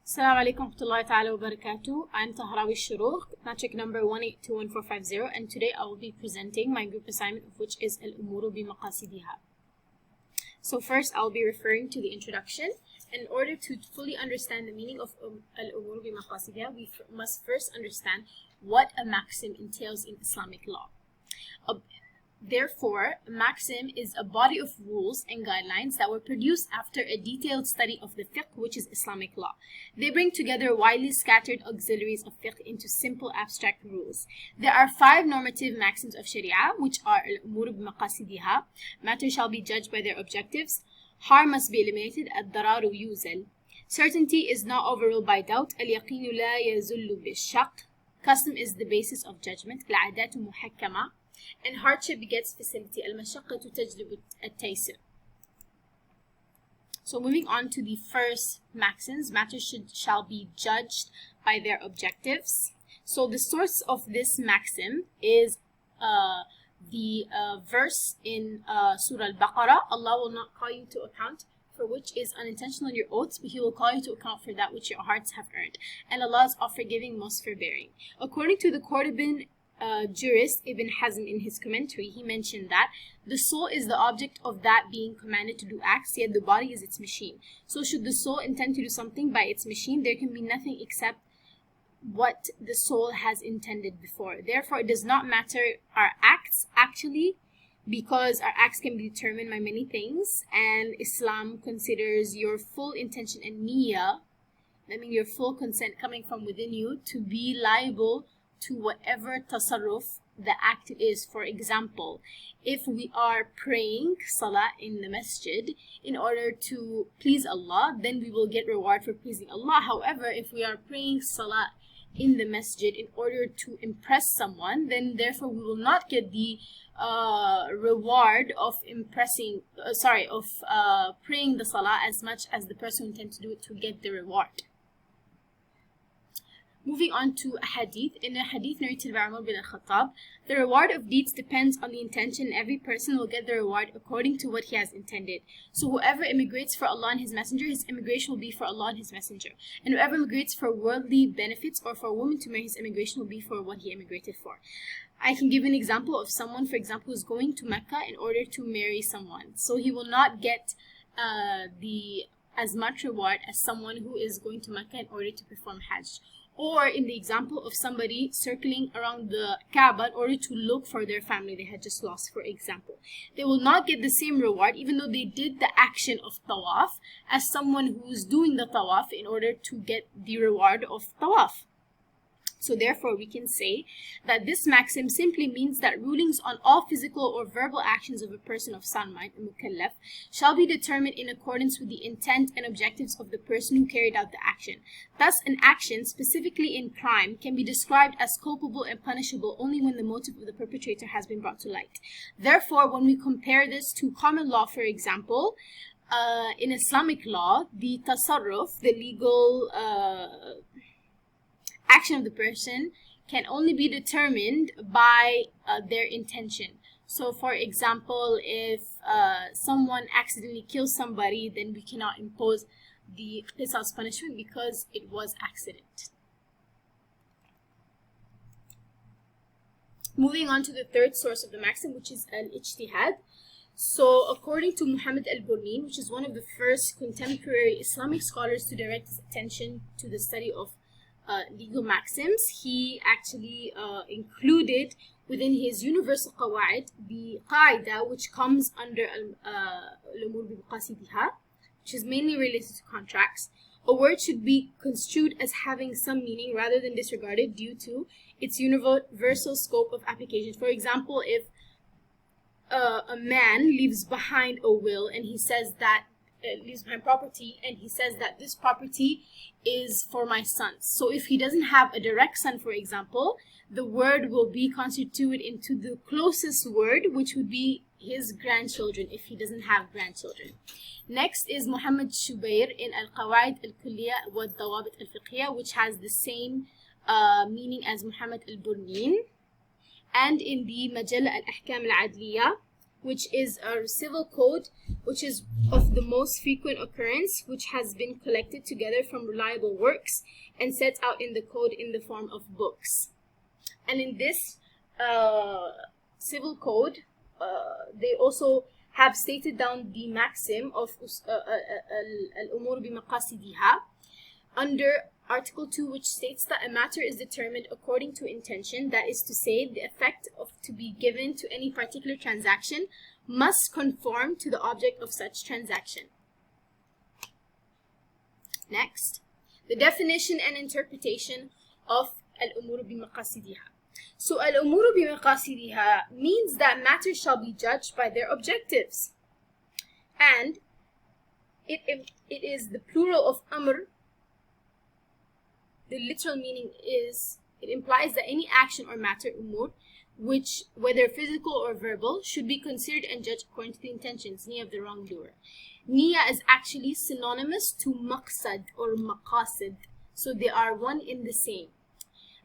Assalamu alaikum wa rahmatullahi ta'ala wa barakatuh. I'm Tahrawi Shuruq, matric number 1821450, and today I will be presenting my group assignment, of which is Al-Umuru bi Maqasidiha. So first I'll be referring to the introduction. In order to fully understand the meaning of Al-Umuru bi Maqasidiha, we must first understand what a maxim entails in Islamic law. Therefore, a maxim is a body of rules and guidelines that were produced after a detailed study of the fiqh, which is Islamic law. They bring together widely scattered auxiliaries of fiqh into simple abstract rules. There are 5 normative maxims of Sharia, which are al-umur bimaqasidiha, matters shall be judged by their objectives, harm must be eliminated, ad-dararu yuzal, certainty is not overruled by doubt, al-yaqinu la yazullu bil-shaq, custom is the basis of judgment, al-adatu muhakkama, and hardship begets facility. Al-mashaqqatu tajlibu at-taysir. So moving on to the first maxims, matters shall be judged by their objectives. So the source of this maxim is the verse in Surah Al-Baqarah. Allah will not call you to account for which is unintentional in your oaths, but He will call you to account for that which your hearts have earned. And Allah is all-forgiving, most forbearing. According to the Cordoban jurist Ibn Hazm in his commentary, he mentioned that the soul is the object of that being commanded to do acts, yet the body is its machine. So should the soul intend to do something by its machine, there can be nothing except what the soul has intended before. Therefore, it does not matter our acts actually, because our acts can be determined by many things, and Islam considers your full intention and niyyah, that means your full consent coming from within you, to be liable to whatever tasarruf the act is. For example, if we are praying salah in the masjid in order to please Allah, then we will get reward for pleasing Allah. However, if we are praying salah in the masjid in order to impress someone, then therefore we will not get the reward of praying the salah as much as the person who intends to do it to get the reward. Moving on to a hadith. In a hadith narrated by Umar bin al-Khattab, the reward of deeds depends on the intention. Every person will get the reward according to what he has intended. So whoever immigrates for Allah and His Messenger, his immigration will be for Allah and His Messenger. And whoever immigrates for worldly benefits or for a woman to marry, his immigration will be for what he immigrated for. I can give an example of someone, for example, who's going to Mecca in order to marry someone. So he will not get as much reward as someone who is going to Mecca in order to perform Hajj. Or in the example of somebody circling around the Kaaba in order to look for their family they had just lost, for example. They will not get the same reward even though they did the action of tawaf as someone who's doing the tawaf in order to get the reward of tawaf. So therefore, we can say that this maxim simply means that rulings on all physical or verbal actions of a person of sound mind, a mukallaf, shall be determined in accordance with the intent and objectives of the person who carried out the action. Thus, an action, specifically in crime, can be described as culpable and punishable only when the motive of the perpetrator has been brought to light. Therefore, when we compare this to common law, for example, in Islamic law, the tasarruf, the legal action of the person, can only be determined by their intention. So for example, if someone accidentally kills somebody, then we cannot impose the qisas punishment because it was accident. Moving on to the third source of the maxim, which is al-ijtihad. So according to Muhammad al-Burnin, which is one of the first contemporary Islamic scholars to direct his attention to the study of legal maxims, he actually included within his universal qawaid the qaida which comes under al-umur bi-maqasidiha, which is mainly related to contracts. A word should be construed as having some meaning rather than disregarded due to its universal scope of application. For example, if a man leaves behind a will and he says that leaves behind property, and he says that this property is for my sons. So if he doesn't have a direct son, for example, the word will be constituted into the closest word, which would be his grandchildren if he doesn't have grandchildren. Next is Muhammad Shubair in Al-Qawaid Al-Kulliya wa Dawabit Al-Fiqhiyya, which has the same meaning as Muhammad Al-Burnin. And in the Majalla Al-Ahkam Al-Adliya, which is a civil code which is of the most frequent occurrence, which has been collected together from reliable works and set out in the code in the form of books. And in this civil code, they also have stated down the maxim of al-umur bimaqasidiha under Article 2, which states that a matter is determined according to intention, that is to say, the effect to be given to any particular transaction must conform to the object of such transaction. Next, the definition and interpretation of al-umur bimaqasidiha. So al-umur bimaqasidiha means that matters shall be judged by their objectives. And it is the plural of amr. The literal meaning is, it implies that any action or matter, umur, which, whether physical or verbal, should be considered and judged according to the intentions, niyyah of the wrongdoer. Niyyah is actually synonymous to maqsad or maqasid, so they are one in the same.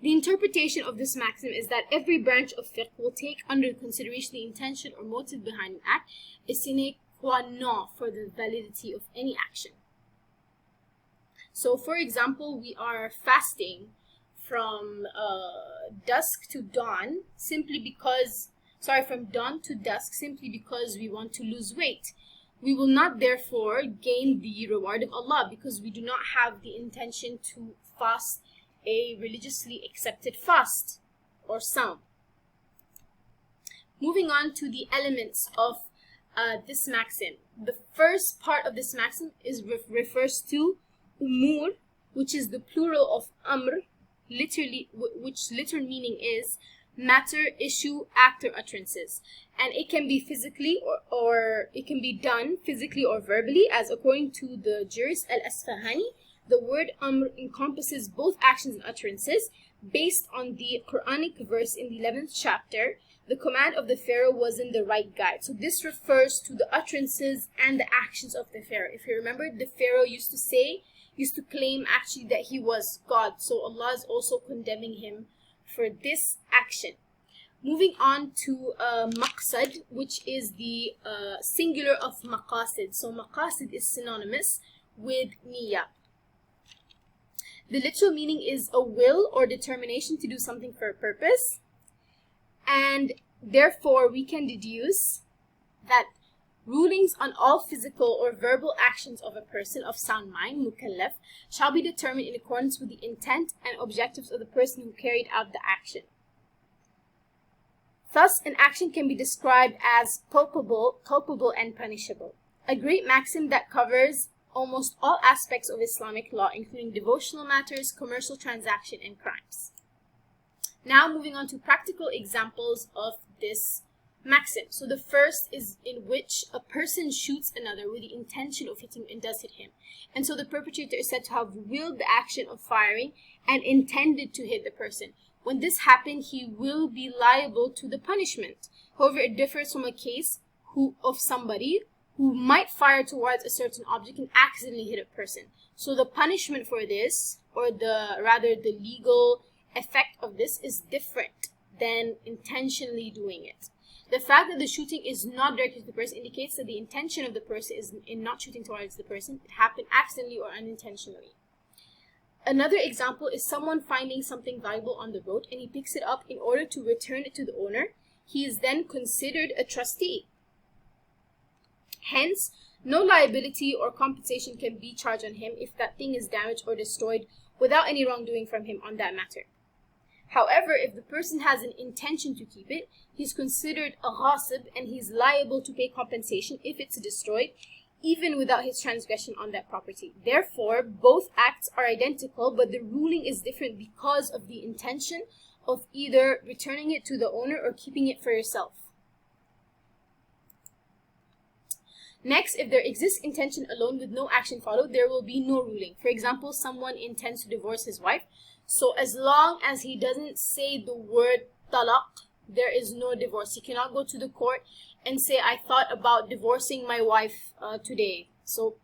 The interpretation of this maxim is that every branch of fiqh will take under consideration the intention or motive behind an act, a sine qua non for the validity of any action. So, for example, we are fasting from dusk to dawn simply because, from dawn to dusk simply because we want to lose weight. We will not therefore gain the reward of Allah because we do not have the intention to fast a religiously accepted fast or sawm. Moving on to the elements of this maxim. The first part of this maxim is refers to umur, which is the plural of amr, which literal meaning is matter, issue, act, or utterances. And it can be physically or it can be done physically or verbally, as according to the jurist Al-Asfahani, the word amr encompasses both actions and utterances. Based on the Quranic verse in the 11th chapter, the command of the Pharaoh was in the right guide. So this refers to the utterances and the actions of the Pharaoh. If you remember, the Pharaoh used to claim actually that he was God. So Allah is also condemning him for this action. Moving on to maqsad, which is the singular of maqasid. So maqasid is synonymous with niyyah. The literal meaning is a will or determination to do something for a purpose. And therefore, we can deduce that rulings on all physical or verbal actions of a person of sound mind, mukallaf, shall be determined in accordance with the intent and objectives of the person who carried out the action. Thus, an action can be described as culpable, and punishable. A great maxim that covers almost all aspects of Islamic law, including devotional matters, commercial transaction, and crimes. Now, moving on to practical examples of this maxim. So the first is in which a person shoots another with the intention of hitting and does hit him. And so the perpetrator is said to have willed the action of firing and intended to hit the person. When this happened, he will be liable to the punishment. However, it differs from a case of somebody who might fire towards a certain object and accidentally hit a person. So the punishment for this, or the legal effect of this, is different than intentionally doing it. The fact that the shooting is not directed to the person indicates that the intention of the person is in not shooting towards the person. It happened accidentally or unintentionally. Another example is someone finding something valuable on the road and he picks it up in order to return it to the owner. He is then considered a trustee. Hence, no liability or compensation can be charged on him if that thing is damaged or destroyed without any wrongdoing from him on that matter. However, if the person has an intention to keep it, he's considered a ghasib and he's liable to pay compensation if it's destroyed, even without his transgression on that property. Therefore, both acts are identical, but the ruling is different because of the intention of either returning it to the owner or keeping it for yourself. Next, if there exists intention alone with no action followed, there will be no ruling. For example, someone intends to divorce his wife. So as long as he doesn't say the word talaq, there is no divorce. He cannot go to the court and say, I thought about divorcing my wife today. So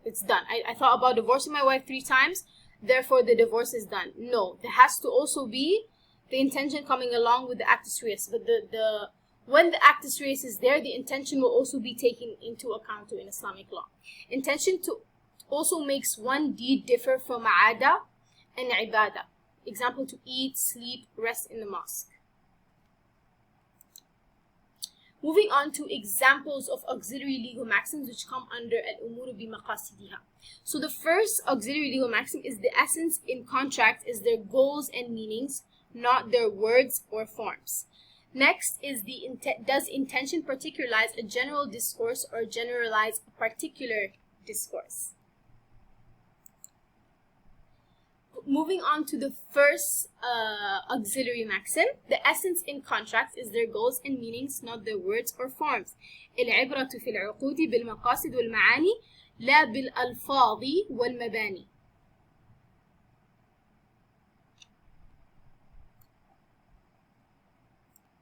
it's done. I thought about divorcing my wife 3 times. Therefore, the divorce is done. No, there has to also be the intention coming along with the act of suyas. But When the actus reus is there, the intention will also be taken into account in Islamic law. Intention also makes one deed differ from aada and ibadah. Example, to eat, sleep, rest in the mosque. Moving on to examples of auxiliary legal maxims which come under al-umuru bimaqasidiha. So the first auxiliary legal maxim is the essence in contracts is their goals and meanings, not their words or forms. Next is does intention particularize a general discourse or generalize a particular discourse? Moving on to the first auxiliary maxim, the essence in contracts is their goals and meanings, not their words or forms. العبرة في العقود بالمقاصد والمعاني لا بالألفاظ والمباني.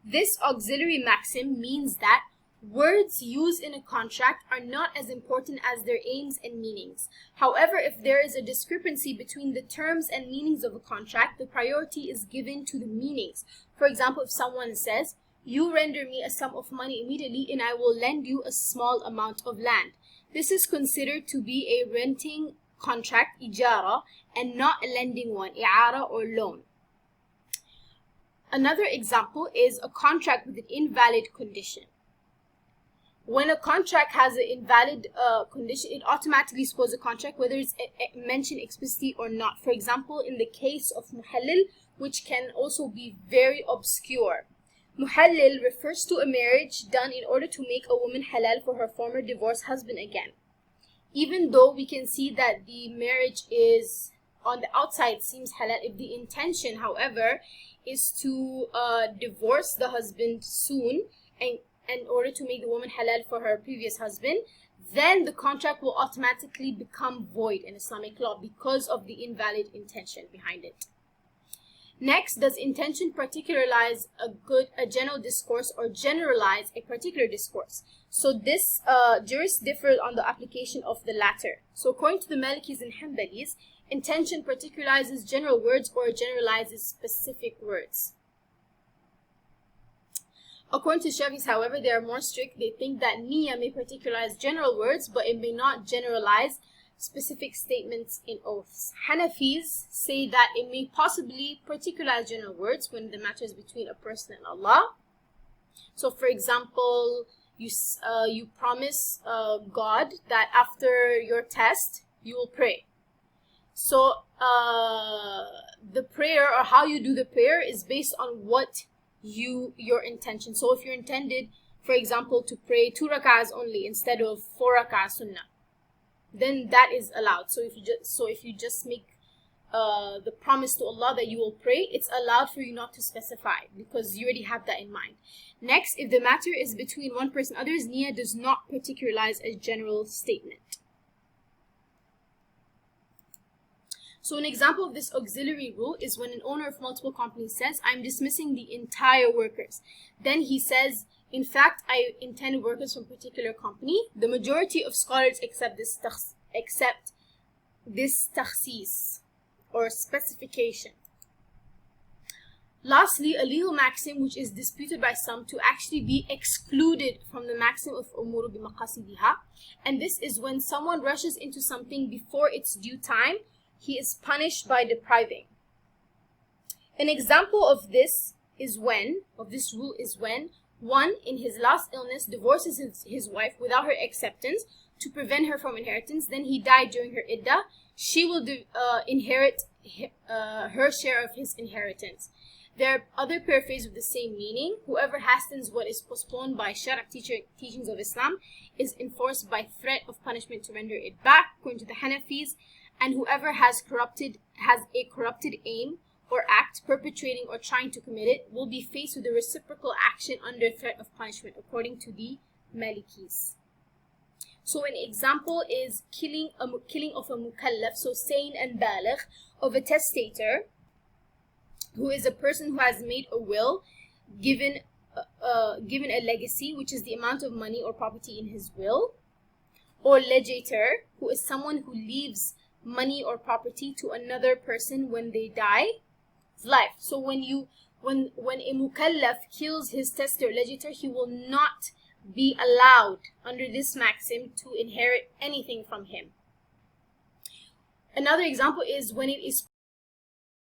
This auxiliary maxim means that words used in a contract are not as important as their aims and meanings. However, if there is a discrepancy between the terms and meanings of a contract, the priority is given to the meanings. For example, if someone says, "You render me a sum of money immediately and I will lend you a small amount of land," this is considered to be a renting contract, ijara, and not a lending one, i'ara or loan. Another example is a contract with an invalid condition. When a contract has an invalid condition, it automatically spoils a contract, whether it's mentioned explicitly or not. For example, in the case of muhallil, which can also be very obscure. Muhallil refers to a marriage done in order to make a woman halal for her former divorced husband again. Even though we can see that the marriage is on the outside seems halal, if the intention, however, is to divorce the husband soon and in order to make the woman halal for her previous husband, then the contract will automatically become void in Islamic law because of the invalid intention behind it. Next, does intention particularize a general discourse or generalize a particular discourse? So this jurists differ on the application of the latter. So according to the Malikis and Hanbalis, intention particularizes general words or generalizes specific words. According to Shafis, however, they are more strict. They think that niyyah may particularize general words, but it may not generalize specific statements in oaths. Hanafis say that it may possibly particularize general words when the matter is between a person and Allah. So, for example, you promise God that after your test, you will pray. So, the prayer or how you do the prayer is based on what your intention. So if you intended, for example, to pray 2 rak'ahs only instead of 4 rak'ahs sunnah, then that is allowed. So if you just make the promise to Allah that you will pray, it's allowed for you not to specify because you already have that in mind. Next, if the matter is between one person and others, niyyah does not particularize a general statement. So an example of this auxiliary rule is when an owner of multiple companies says, "I'm dismissing the entire workers." Then he says, "In fact, I intend workers from a particular company." The majority of scholars accept this takhsis or specification. Lastly, a legal maxim which is disputed by some to actually be excluded from the maxim of umuru bimaqasidiha, and this is when someone rushes into something before its due time, he is punished by depriving. An example of this rule is when one in his last illness divorces his wife without her acceptance to prevent her from inheritance. Then he died during her iddah. She will inherit her share of his inheritance. There are other paraphrases with the same meaning. Whoever hastens what is postponed by Shara' teachings of Islam is enforced by threat of punishment to render it back, according to the Hanafis. And whoever has a corrupted aim or act, perpetrating or trying to commit it, will be faced with a reciprocal action under threat of punishment, according to the Malikis. So an example is killing of a mukallaf, so sayn and baligh, of a testator, who is a person who has made a will, given a legacy, which is the amount of money or property in his will, or legator, who is someone who leaves money or property to another person when they die, life. So when a mukallaf kills his testator or legator, he will not be allowed under this maxim to inherit anything from him. Another example is when it is